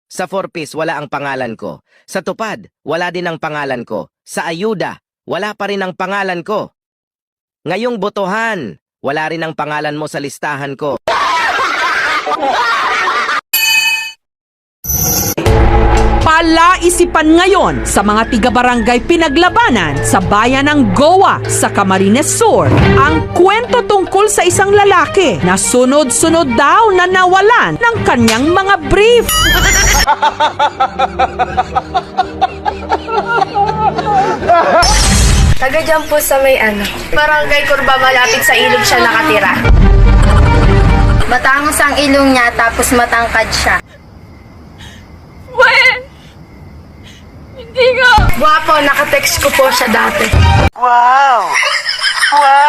Sa 4-piece, wala ang pangalan ko. Sa tupad, wala din ang pangalan ko. Sa ayuda, wala pa rin ang pangalan ko. Ngayong botohan, wala rin ang pangalan mo sa listahan ko. Palaisipan ngayon sa mga tiga-barangay pinaglabanan sa bayan ng Goa sa Camarines Sur ang kwento tungkol sa isang lalaki na sunod-sunod daw na nawalan ng kanyang mga brief. Taga dyan po sa may Barangay Curva, malapit sa ilog siya nakatira. Matangos ang ilong niya tapos matangkad siya. Gwapo, nakatext ko po siya dati. Wow! Wow!